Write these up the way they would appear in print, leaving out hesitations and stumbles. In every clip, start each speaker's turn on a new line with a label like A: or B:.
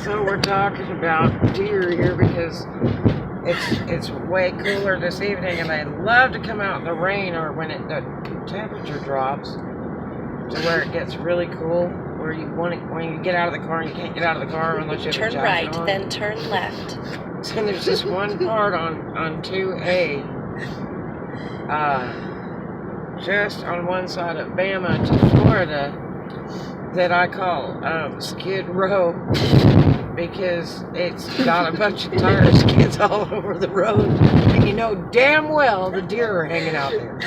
A: So we're talking about deer here because it's way cooler this evening, and they love to come out in the rain or when the temperature drops to where it gets really cool. Where you want it, when you get out of the car and you can't get out of the car unless you have
B: turn
A: a jacket
B: right,
A: on.
B: then turn left.
A: So there's this one part on 2A, just on one side of Bama to Florida, that I call Skid Row, because it's got a bunch of tire skids all over the road, and you know damn well the deer are hanging out there.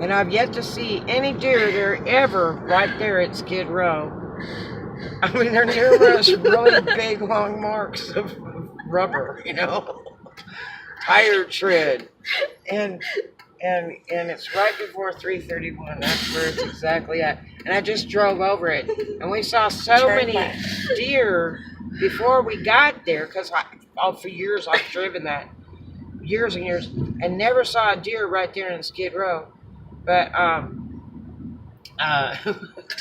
A: And I've yet to see any deer there ever right there at Skid Row. I mean, there are numerous really big long marks of rubber, you know, tire tread, and it's right before 331. That's where it's exactly at. And I just drove over it, and we saw so many deer before we got there, because for years I've driven that, years and years, and never saw a deer right there in Skid Row. But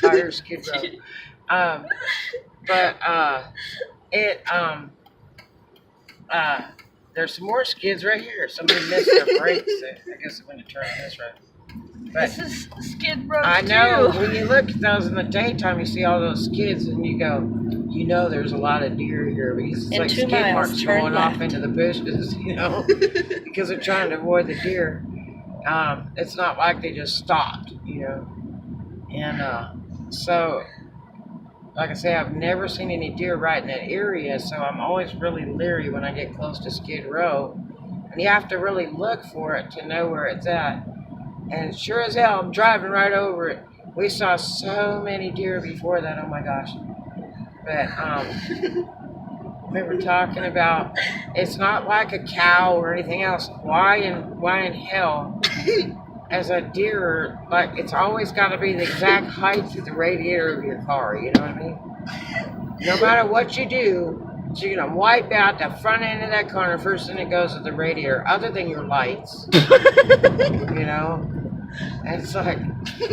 A: tire Skid Row. There's some more skids right here. Somebody missed their brakes. I guess I'm going to turn this right. But
B: this is Skid Row.
A: I know, when you look at those in the daytime, you see all those skids, and you go, you know, there's a lot of deer here, because it's
B: in
A: like
B: 2
A: skid
B: miles,
A: marks
B: turn
A: going
B: left.
A: off into the bushes, you know, because they're trying to avoid the deer. It's not like they just stopped, you know. And so, like I say, I've never seen any deer right in that area, so I'm always really leery when I get close to Skid Row. And you have to really look for it to know where it's at. And sure as hell, I'm driving right over it. We saw so many deer before that, oh my gosh. But we were talking about, it's not like a cow or anything else. Why in hell, as a deer, like, it's always got to be the exact height of the radiator of your car, you know what I mean? No matter what you do, you're going to wipe out the front end of that car, and the first thing that goes is the radiator, other than your lights. You know? And it's like,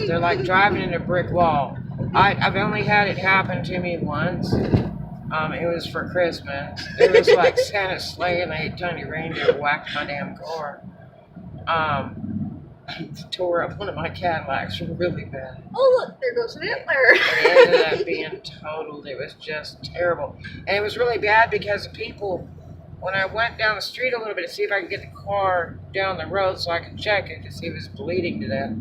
A: they're like driving into a brick wall. I've only had it happen to me once. It was for Christmas. It was like Santa's sleigh, and they had tiny reindeer whacked my damn car. Tore up one of my Cadillacs really bad.
B: Oh, look, there goes Hitler.
A: It ended up being totaled. It was just terrible. And it was really bad because people, when I went down the street a little bit to see if I could get the car down the road so I could check it to see if it was bleeding to death,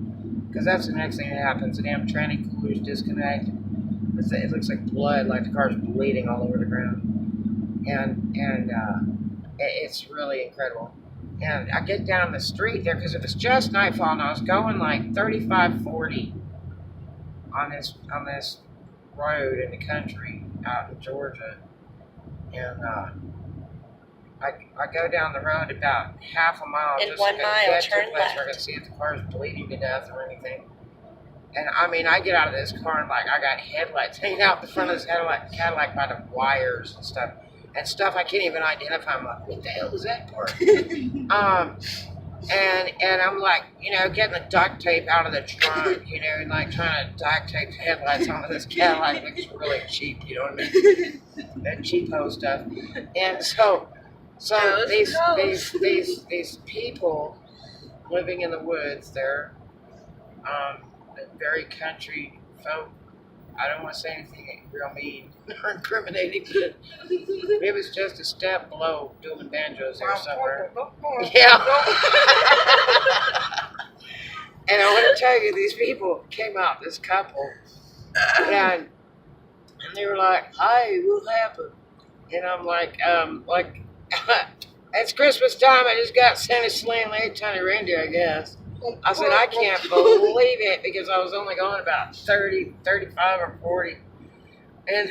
A: because that's the next thing that happens. The damn tranny cooler's disconnected. It looks like blood, like the car's bleeding all over the ground. And it's really incredible. And I get down the street there because it was just nightfall, and I was going like 35, 40 on this road in the country out in Georgia. And I go down the road about half a mile,
B: In
A: just
B: 1
A: to
B: mile,
A: get to a
B: turn
A: place where I
B: left.
A: can see if the car's bleeding to death or anything. And I mean, I get out of this car and like I got headlights hanging out the front of this Cadillac by the wires and stuff. And stuff I can't even identify. I'm like, what the hell was that part? And I'm like, you know, getting the duct tape out of the trunk, you know, and like trying to duct tape the headlights onto this Cadillac. Looks really cheap, you know what I mean? That cheapo stuff. And so these people living in the woods, they're very country folk. I don't want to say anything real mean or incriminating, but it was just a step below dueling banjos there somewhere. Yeah. And I want to tell you, these people came out, this couple, and they were like, "Hi, what happened?" And I'm like, it's Christmas time. I just got Santa's sleigh and laid tiny reindeer, I guess. I said, I can't believe it, because I was only going about 30, 35 or 40. And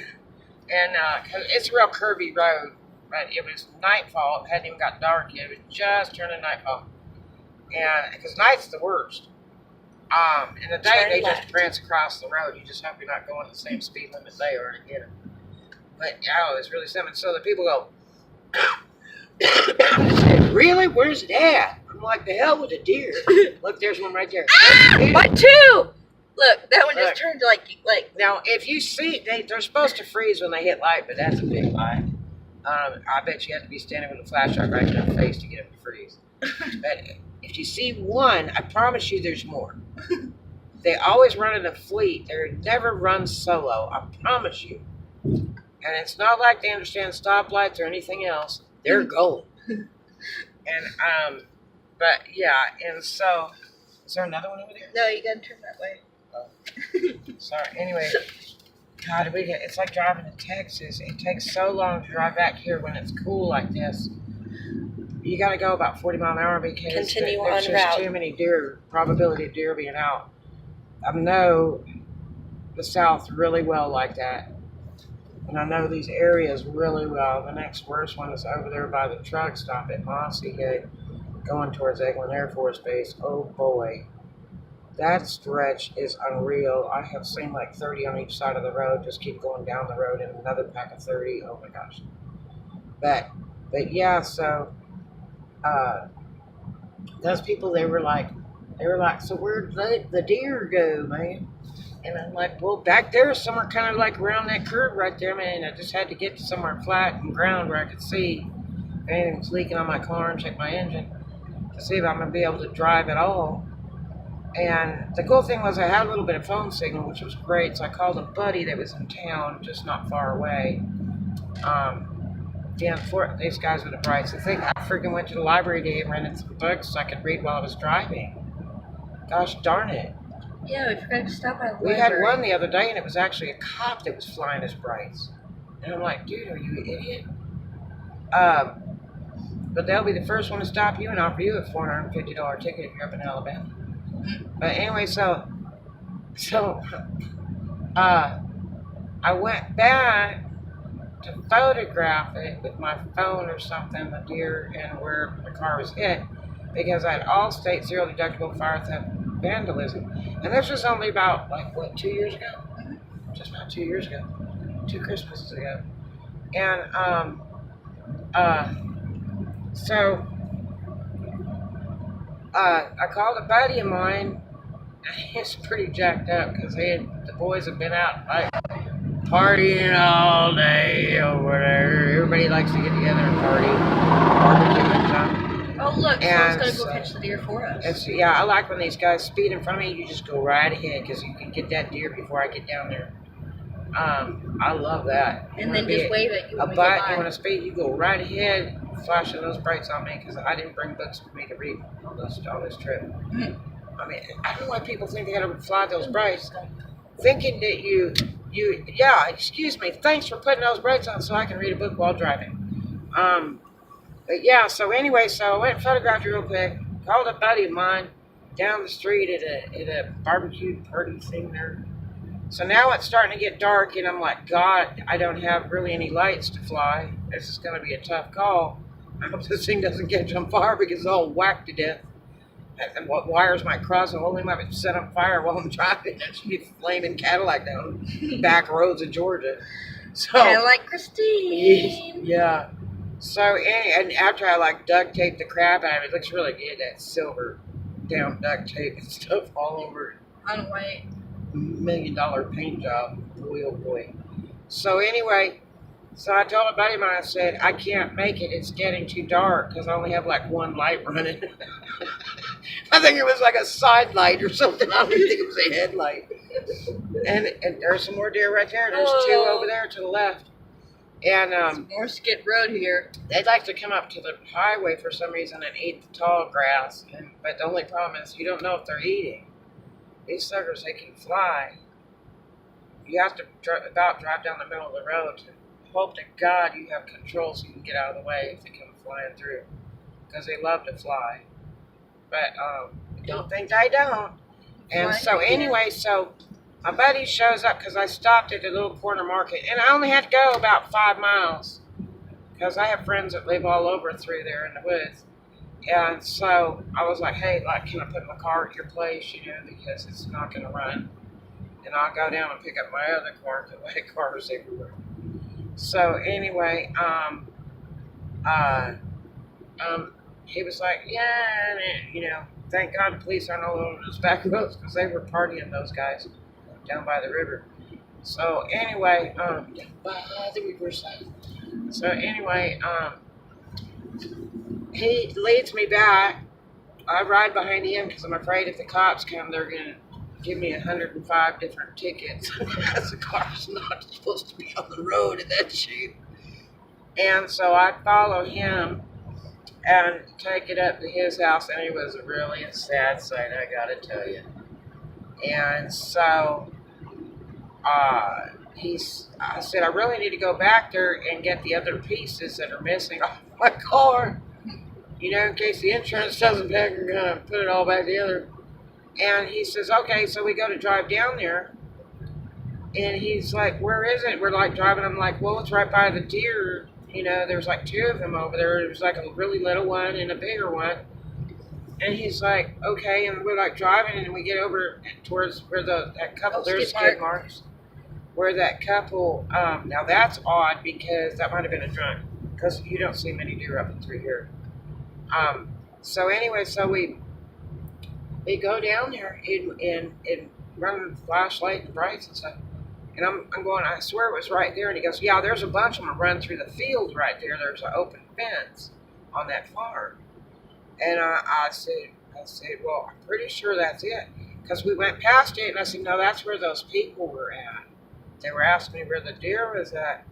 A: cause it's a real curvy road, but it was nightfall. It hadn't even got dark yet. It was just turning nightfall. And because night's the worst. In the day, they just prance across the road. You just hope you're not going at the same speed limit they are to get them. But, oh, it's really something. So the people go, really? Where's it at? I'm like, the hell with the deer? Look, there's one right there.
B: What two? Look, that one
A: Look.
B: just turned like.
A: Now, if you see, they're supposed to freeze when they hit light, but that's a big lie. I bet you have to be standing with a flashlight right in their face to get them to freeze. But if you see one, I promise you there's more. They always run in a fleet. They never run solo. I promise you. And it's not like they understand stoplights or anything else. They're going. And but yeah, and so is there another one over there?
B: No, you gotta turn that way.
A: Oh. Sorry. Anyway, God, it's like driving to Texas. It takes so long to drive back here when it's cool like this. You got to go about 40 mile an hour because
B: Continue
A: there's
B: on
A: just
B: route.
A: too many probability of deer being out. I know the South really well like that. And I know these areas really well. The next worst one is over there by the truck stop at Mossy Head, going towards Eglin Air Force Base. Oh boy. That stretch is unreal. I have seen like 30 on each side of the road. Just keep going down the road and another pack of 30. Oh my gosh. But yeah, so those people, they were like, so where'd the deer go, man? And I'm like, well, back there, somewhere kind of like around that curve right there, man. I just had to get to somewhere flat and ground where I could see if anything was leaking on my car and check my engine to see if I'm going to be able to drive at all. And the cool thing was I had a little bit of phone signal, which was great. So I called a buddy that was in town, just not far away. These guys were the brights. I think I freaking went to the library today and rented some books so I could read while I was driving. Gosh darn it.
B: Yeah, we forgot to stop by the
A: We
B: library.
A: had one the other day, and it was actually a cop that was flying his brights. And I'm like, dude, are you an idiot? But they'll be the first one to stop you and offer you a $450 ticket if you're up in Alabama. But anyway, so I went back to photograph it with my phone or something, the deer and where the car was hit, because I had Allstate zero deductible fire theft vandalism. And this was only about, 2 years ago? Just about 2 years ago. 2 Christmases ago. And, so, I called a buddy of mine. He's pretty jacked up because the boys have been out, partying all day over there. Everybody likes to get together and party. Barbecue and stuff.
B: Oh, look,
A: And
B: someone's gonna go catch the deer for us.
A: I like when these guys speed in front of me. You just go right ahead because you can get that deer before I get down there. I love that.
B: And then just wave at you when we
A: But
B: go
A: you
B: by.
A: want to speed, you go right ahead, flashing those brights on me because I didn't bring books for me to read on this trip.
B: Mm-hmm.
A: I mean, I don't know why people think they gotta fly those brights, thinking that yeah, excuse me, thanks for putting those brights on so I can read a book while driving. But yeah, so anyway, so I went and photographed it real quick, called a buddy of mine down the street at a barbecue party thing there. So now it's starting to get dark, and I'm like, God, I don't have really any lights to fly. This is going to be a tough call. I hope this thing doesn't catch on fire because it's all whacked to death. And what wires might cross and hold him up and set on fire while I'm driving. That should be a flaming Cadillac down back roads of Georgia. So,
B: Kind of like Christine.
A: yeah. So, and after I duct taped the crap out of it, it looks really good. That silver down duct tape and stuff all over it.
B: On white.
A: $1 million paint job. Boy, oh boy. So anyway, so I told a buddy of mine, I said, I can't make it. It's getting too dark because I only have one light running. I think it was like a side light or something. I don't even think it was a headlight. And there's some more deer right there. There's 2 over there to the left. And
B: More Skid Road here.
A: they'd like to come up to the highway for some reason and eat the tall grass. But the only problem is you don't know if they're eating. These suckers, they can fly. You have to drive down the middle of the road to hope to God you have control so you can get out of the way if they come flying through. Because they love to fly. But don't think they don't. And so anyway, so my buddy shows up because I stopped at a little corner market. And I only had to go about 5 miles. Because I have friends that live all over through there in the woods. And so I was like, hey, can I put my car at your place, because it's not going to run. And I'll go down and pick up my other car because I had cars everywhere. So anyway, he was like, yeah, thank God the police aren't all over those back roads because they were partying, those guys, down by the river. So anyway, down by the riverside. So anyway, he leads me back. I ride behind him because I'm afraid if the cops come, they're gonna give me 105 different tickets because the car's not supposed to be on the road in that shape. And so I follow him and take it up to his house, and it was really a sad sight, I gotta tell you. And so I said, I really need to go back there and get the other pieces that are missing off my car, in case the insurance doesn't pay, we're gonna put it all back together. And he says, okay, so we go to drive down there. And he's like, where is it? We're like driving. I'm like, well, it's right by the deer. There's like two of them over there. There's like a really little one and a bigger one. And he's like, okay. And we're like driving, and we get over towards where that couple, there's skid marks. Where that couple, now that's odd because that might have been a drunk. Because you don't see many deer up and through here. So anyway, so we go down there and run the flashlight and brights and stuff. And I'm going, I swear it was right there. And he goes, yeah, there's a bunch of them run through the field right there. There's an open fence on that farm. And I said, well, I'm pretty sure that's it. Because we went past it, and I said, no, that's where those people were at. They were asking me where the deer was at.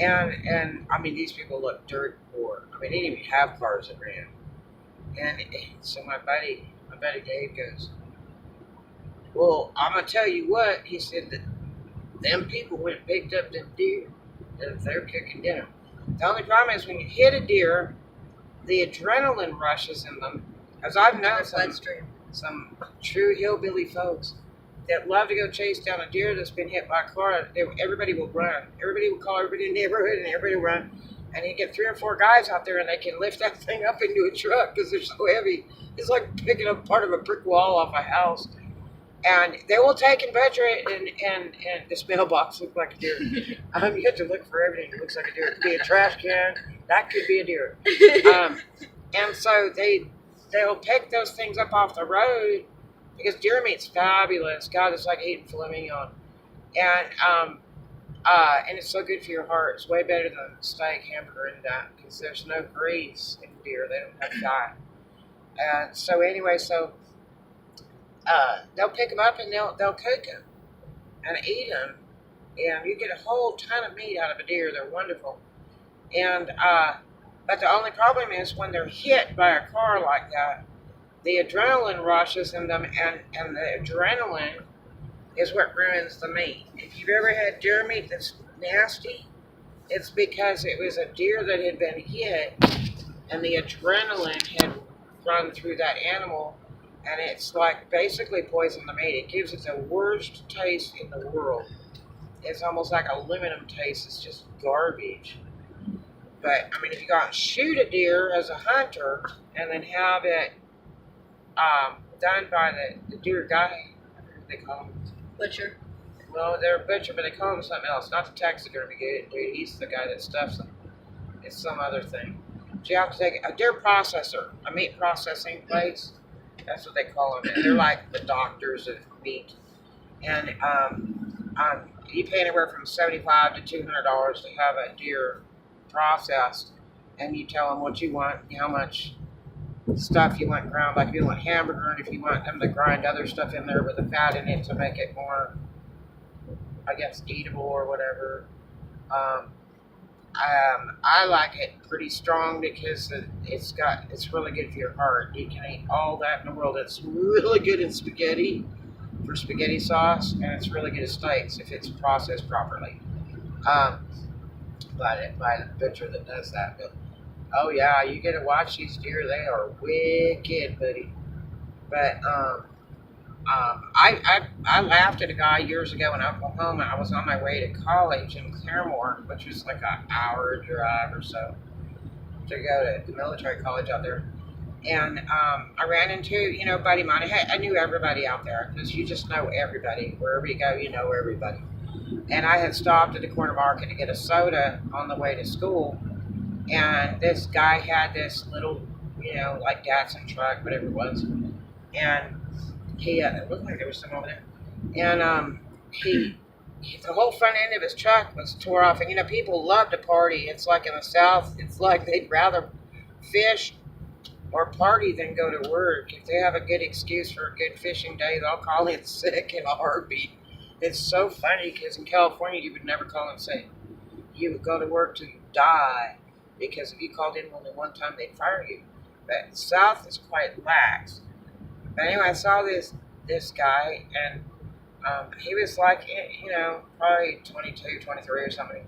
A: And I mean, these people look dirt poor. I mean, they didn't even have cars that ran. And so my buddy Dave goes, well, I'm going to tell you what. He said that them people went and picked up them deer, and they're cooking dinner. The only problem is when you hit a deer, the adrenaline rushes in them. As I've known some true hillbilly folks that love to go chase down a deer that's been hit by a car. Everybody will run. Everybody will call everybody in the neighborhood, and everybody will run. And you get 3 or 4 guys out there, and they can lift that thing up into a truck because they're so heavy. It's like picking up part of a brick wall off a house. And they will take and butcher it, and this mailbox looks like a deer. You have to look for everything that looks like a deer. It could be a trash can. That could be a deer. And so they'll pick those things up off the road because deer meat's fabulous. God, it's like eating filet mignon. And it's so good for your heart. It's way better than steak, hamburger, and that because there's no grease in deer. They don't have fat. And so anyway, they'll pick them up and they'll cook them and eat them, and you get a whole ton of meat out of a deer. They're wonderful. And but the only problem is when they're hit by a car like that, the adrenaline rushes in them, and the adrenaline is what ruins the meat. If you've ever had deer meat that's nasty, it's because it was a deer that had been hit, and the adrenaline had run through that animal. And it's like basically poison the meat. It gives it the worst taste in the world. It's almost like aluminum taste. It's just garbage. But, I mean, if you go out and shoot a deer as a hunter and then have it done by the deer guy, what do they call him?
B: Butcher.
A: Well, they're a butcher, but they call him something else. Not the taxidermy dude. He's the guy that stuffs them. It's some other thing. So you have to take a deer processor, a meat processing place. That's what they call them. And they're like the doctors of meat. And you pay anywhere from $75 to $200 to have a deer processed. And you tell them what you want, how much stuff you want ground. Like if you want hamburger, and if you want them to grind other stuff in there with the fat in it to make it more, I guess, eatable or whatever. I like it pretty strong because it's really good for your heart. You can eat all that in the world. It's really good in spaghetti for spaghetti sauce, and it's really good at steaks if it's processed properly. By the butcher that does that. But oh yeah, you get to watch these deer. They are wicked, buddy. But I laughed at a guy years ago in Oklahoma. I was on my way to college in Claremore, which was like an hour drive or so to go to the military college out there. And I ran into, a buddy of mine. I knew everybody out there because you just know everybody. Wherever you go, you know everybody. And I had stopped at the corner market to get a soda on the way to school. And this guy had this little, like Datsun truck, whatever it was. and he it looked like there was some over there, and the whole front end of his truck was tore off. And people love to party. It's like in the South, it's like they'd rather fish or party than go to work. If they have a good excuse for a good fishing day, they'll call in sick in a heartbeat. It's so funny because in California, you would never call in sick. You would go to work till you die, because if you called in only one time, they'd fire you. But South is quite lax. But anyway, I saw this guy, and he was like, probably 22, 23 or something.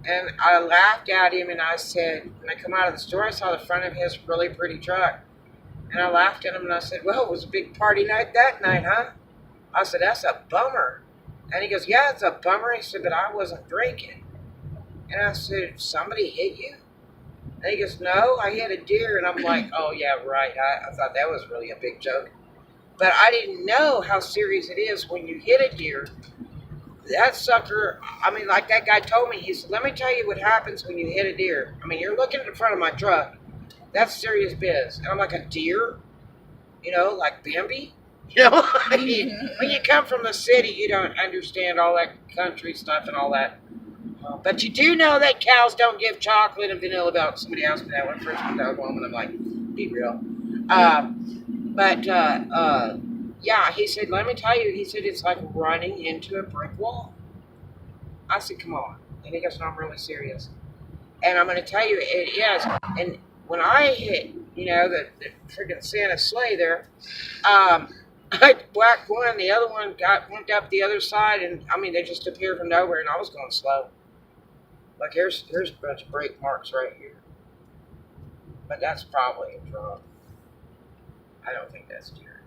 A: And I laughed at him, and I said, when I come out of the store, I saw the front of his really pretty truck. And I laughed at him, and I said, well, it was a big party night that night, huh? I said, that's a bummer. And he goes, yeah, it's a bummer. He said, but I wasn't drinking. And I said, somebody hit you? And he goes, no, I hit a deer. And I'm like, oh, yeah, right. I thought that was really a big joke. But I didn't know how serious it is when you hit a deer. That sucker, like that guy told me, he said, let me tell you what happens when you hit a deer. You're looking at the front of my truck. That's serious biz. And I'm like, a deer? Like Bambi? When you come from the city, you don't understand all that country stuff and all that. But you do know that cows don't give chocolate and vanilla milk. Somebody asked me that when I first went down home, and I'm like, be real. Yeah, he said, let me tell you, he said, it's like running into a brick wall. I said, come on. And he goes, no, I'm really serious. And I'm going to tell you, it is. And when I hit, the freaking Santa sleigh there, I whacked one, the other one went up the other side, and they just appeared from nowhere, and I was going slow. Like, here's a bunch of brake marks right here. But that's probably a drum. I don't think that's deer.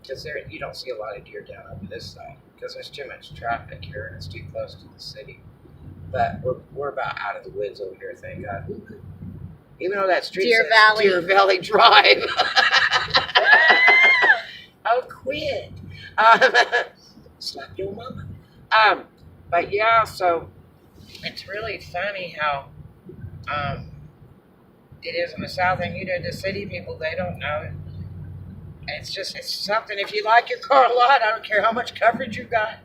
A: Because you don't see a lot of deer down over this side, because there's too much traffic here, and it's too close to the city. But we're about out of the woods over here, thank God. Even though that street
B: Deer
A: says
B: Valley.
A: Deer Valley Drive. Oh, quit. Slap your mama. But yeah, so it's really funny how it is in the South, and the city people, they don't know it. It's something. If you like your car a lot, I don't care how much coverage you got.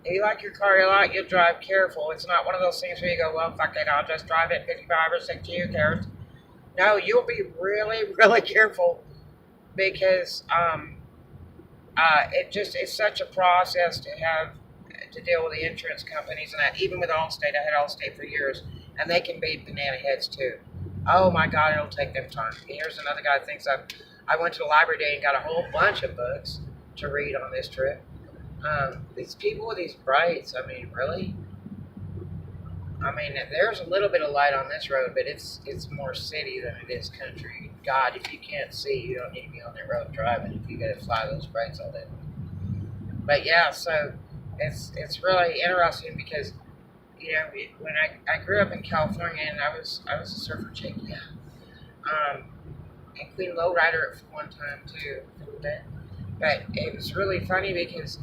A: If you like your car a lot, you'll drive careful. It's not one of those things where you go, well, fuck it, I'll just drive it 55 or 60, who cares? No, you'll be really, really careful, because it's such a process to deal with the insurance companies and that. Even with Allstate, I had Allstate for years, and they can be banana heads too. Oh my God, it'll take them time. Here's another guy who thinks I went to the library today and got a whole bunch of books to read on this trip. These people with these brights, really? There's a little bit of light on this road, but it's more city than it is country. God, if you can't see, you don't need to be on that road driving if you got to fly those brights all day. But yeah, so it's really interesting because, when I grew up in California, and I was a surfer chick, yeah. And Queen Lowrider at one time too, a little bit. But it was really funny because,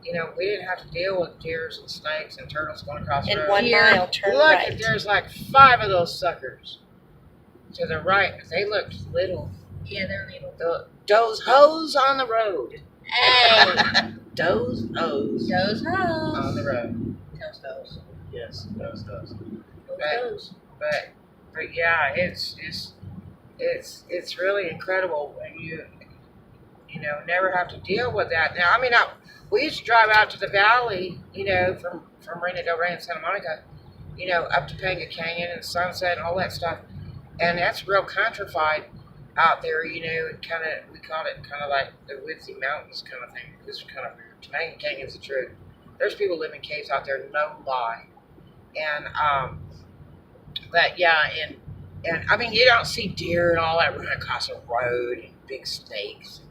A: we didn't have to deal with deers and snakes and turtles going across the road.
C: In 1 mile, turn
A: Look,
C: right.
A: there's like 5 of those suckers to the right. They looked little.
B: Yeah, they're little.
A: Those hoes on the road.
B: Hey!
A: Those hoes
B: Those
A: on
B: hoes.
A: the road.
B: Those.
A: Yes, those.
B: Those.
A: But yeah, it's really incredible when you never have to deal with that. Now, we used to drive out to the valley, from Marina Del Rey and Santa Monica, up to Panga Canyon and Sunset and all that stuff. And that's real countrified out there, we called it kind of like the woodsy mountains kind of thing. This is kind of weird. Panga Canyon's the truth. There's people living in caves out there, no lie. And, but yeah, and you don't see deer and all that running across a road and big snakes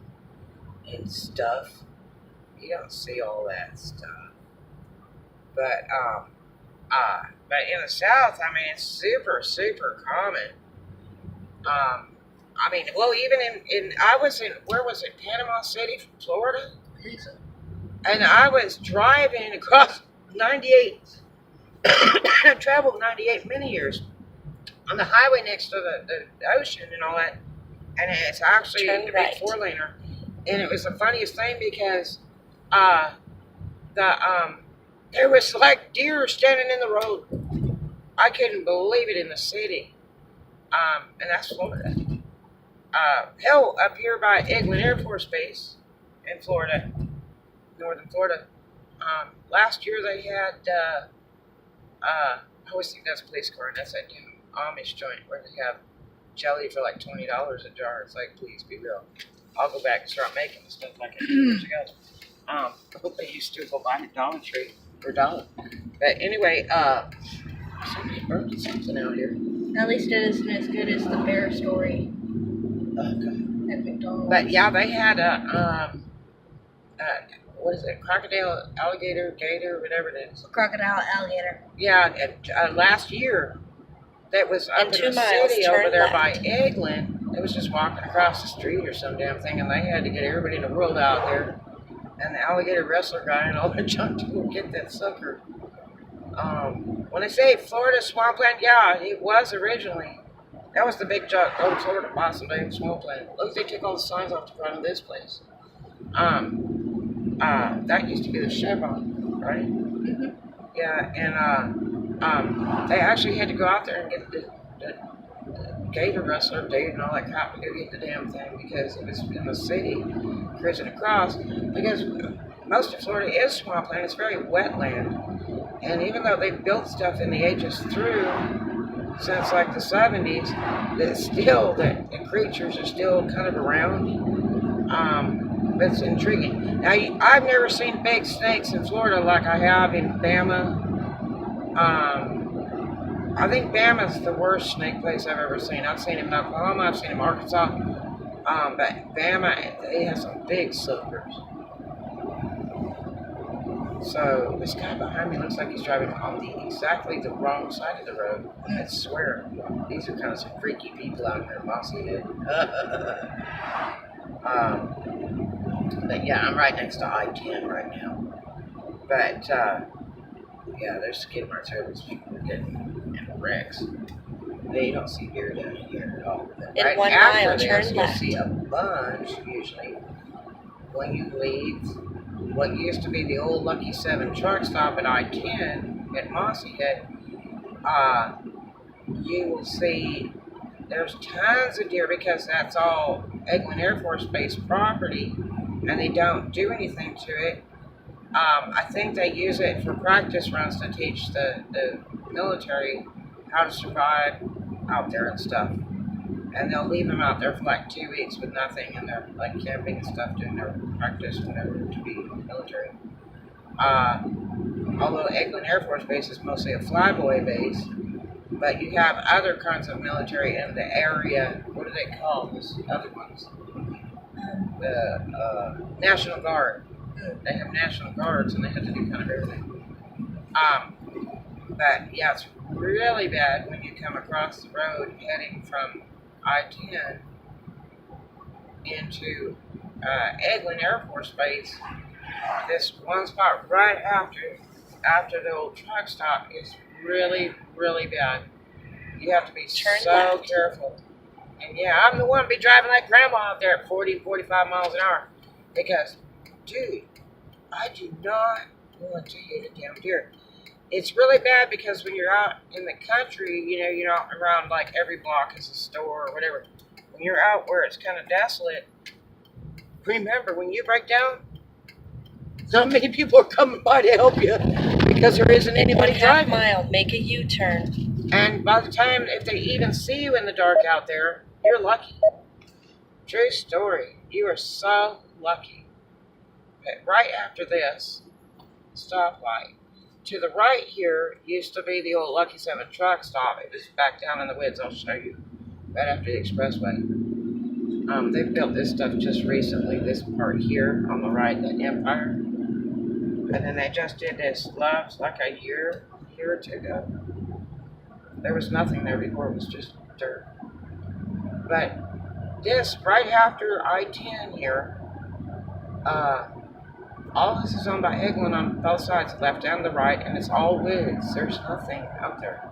A: and stuff. You don't see all that stuff. But in the South, it's super, super common. Even I was in, where was it, Panama City, Florida?
B: I think so.
A: And I was driving across 98. I traveled 98 many years on the highway next to the ocean and all that. and it's actually
B: Turn
A: a big
B: right.
A: 4-laner. And it was the funniest thing because there was like deer standing in the road. I couldn't believe it in the city. And that's Florida. Hell, up here by Eglin Air Force Base in Florida, northern Florida. Last year they had, I always think that's a police car, and that's that damn Amish joint where they have jelly for like $20 a jar. It's like, please be real. I'll go back and start making this stuff like 8 years ago. I hope they used to go buy a Dollar Tree for a dollar. But anyway, somebody burned something out here.
B: At least it isn't as good as the bear story
A: Okay.
B: at McDonald's.
A: But yeah, they had a what is it? Crocodile, alligator, gator, whatever it is.
B: Crocodile, alligator.
A: Yeah, last year that was up in
B: 2
A: the
B: miles,
A: city over
B: turn
A: there
B: left.
A: by Eglin. It was just walking across the street or some damn thing, and they had to get everybody in the world out there. And the alligator wrestler guy and all the junk to go get that sucker. When they say Florida swampland, yeah, it was originally. That was the big junk, old Florida Boston Day swampland. Look, they took all the signs off the front of this place. That used to be the Chevron, right?
B: Mm-hmm.
A: Yeah, and they actually had to go out there and get the gator wrestler dude and all that crap to go get the damn thing because it was in the city, cruising across. Because most of Florida is swampland, it's very wetland. And even though they've built stuff in the ages through, since like the 70s, that still, the creatures are still kind of around. It's intriguing. Now, I've never seen big snakes in Florida like I have in Bama. I think Bama's the worst snake place I've ever seen. I've seen him in Oklahoma, I've seen him in Arkansas. But Bama, they have some big suckers. So this guy behind me looks like he's driving on exactly the wrong side of the road. I swear, these are kind of some freaky people out here in Mossy Head. But yeah, I'm right next to I-10 right now. But yeah, there's skid marks here. These people are getting in wrecks. They don't see deer down here at all. But
B: In
A: right
B: 1
A: after
B: mile,
A: this,
B: turn
A: you'll
B: left.
A: see a bunch usually when you leave what used to be the old Lucky 7 truck stop at I-10 at Mossy Head. You will see there's tons of deer because that's all Eglin Air Force Base property, and they don't do anything to it. I think they use it for practice runs to teach the military how to survive out there and stuff. And they'll leave them out there for like 2 weeks with nothing, and they're like camping and stuff, doing their practice, whatever, to be military. Although Eglin Air Force Base is mostly a flyboy base, but you have other kinds of military in the area. What do they call those other ones? The National Guard. They have National Guards, and they have to do kind of everything. But yeah, it's really bad when you come across the road heading from I-10 into Eglin Air Force Base. This one spot right after the old truck stop is really, really bad. You have to be
B: Turn
A: so
B: left.
A: careful. And yeah, I'm the one to be driving like grandma out there at 40, 45 miles an hour. Because, dude, I do not want to hit a damn deer. It's really bad because when you're out in the country, you know, you're not around like every block is a store or whatever. When you're out where it's kind of desolate, remember, when you break down, not many people are coming by to help you because there isn't anybody
B: 1/2
A: driving.
B: mile, make a U-turn.
A: And by the time, if they even see you in the dark out there, you're lucky. True story. You are so lucky. But right after this stoplight, to the right here used to be the old Lucky 7 truck stop. It was back down in the woods. I'll show you. Right after the expressway. They've built this stuff just recently. This part here on the right, the Empire. And then they just did this Loves like a year or two ago. There was nothing there before. It was just dirt. But this, right after I-10 here, all this is owned by Eglin on both sides, the left and the right, and it's all woods. There's nothing out there.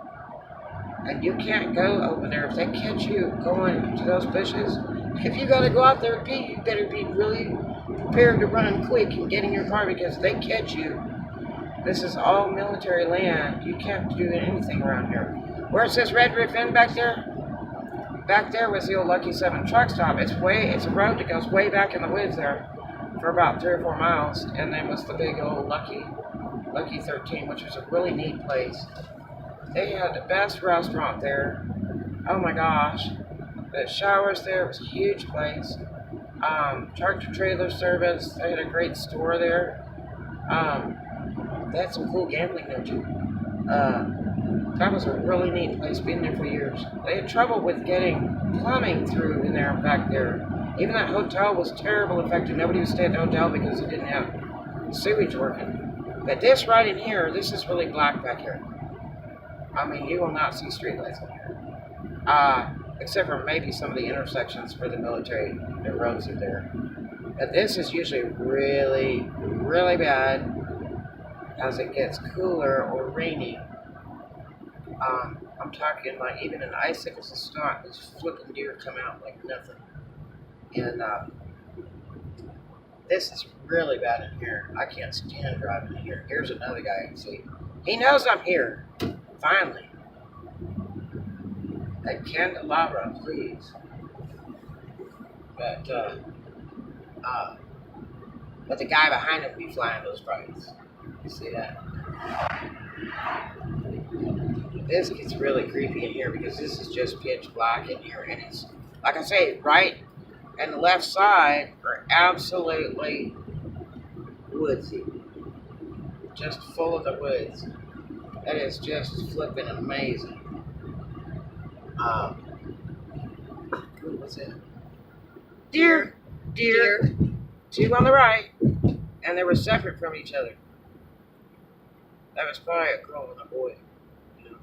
A: And you can't go over there. If they catch you going to those bushes, If you gotta go out there and pee, you better be really prepared to run quick and get in your car because if they catch you. This is all military land. You can't do anything around here. Where it says Red Roof Inn back there was the old Lucky 7 truck stop. It's a road that goes way back in the woods there for about 3 or 4 miles. And then was the big old Lucky 13, which was a really neat place. They had the best restaurant there. Oh my gosh. The showers there, it was a huge place. Tractor trailer service. They had a great store there. They had some cool gambling there too. That was a really neat place, been there for years. They had trouble with getting plumbing through in there back there. Even that hotel was terrible affected. Nobody would stay at the hotel because it didn't have sewage working. But this right in here, this is really black back here. I mean, you will not see streetlights in here. Except for maybe some of the intersections for the military, the roads are there. But this is usually really, really bad as it gets cooler or rainy. I'm talking like even in icicles and snot, these flipping deer come out like nothing. And this is really bad in here. I can't stand driving in here. Here's another guy you can see. He knows I'm here. Finally. That candelabra, please. But the guy behind him be flying those brights. You see that? This gets really creepy in here because this is just pitch black in here, and it's like I say, right and the left side are absolutely woodsy, just full of the woods. That is just flipping amazing. What's that? Deer. Two on the right, and they were separate from each other. That was probably a girl and a boy. You know,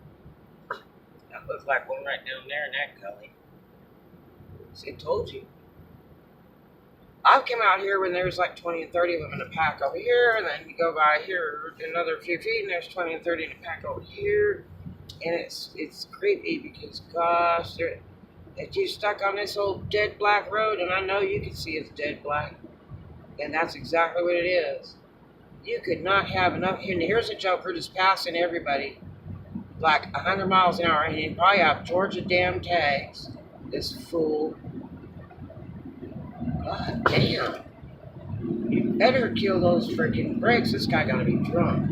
A: that looks like one right down there in that gully. See, I told you. I've come out here when there was like 20 and 30 of them in a pack over here, and then you go by here another few feet, and there's 20 and 30 in a pack over here. And it's creepy because, gosh, if you stuck on this old dead black road, and I know you can see it's dead black, and that's exactly what it is. You could not have enough. And here's a joker just passing everybody like 100 miles an hour, and he'd probably have Georgia damn tags. This fool. God damn. You better kill those freaking brakes. This guy gotta be drunk.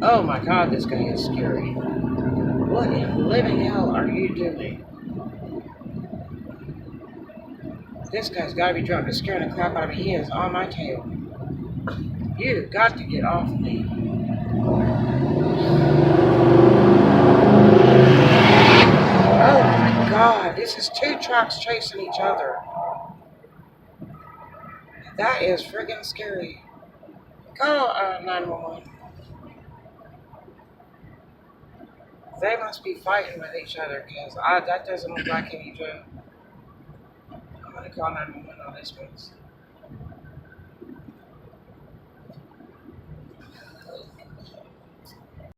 A: Oh my God, this guy is scary. What in living hell are you doing? This guy's gotta be drunk. It's scaring the crap out of me. He is on my tail. You've got to get off me. Oh my God, this is 2 trucks chasing each other. That is friggin' scary. Call 911. They must be fighting with each other because that doesn't look like any joke. I'm gonna call 911 on this one.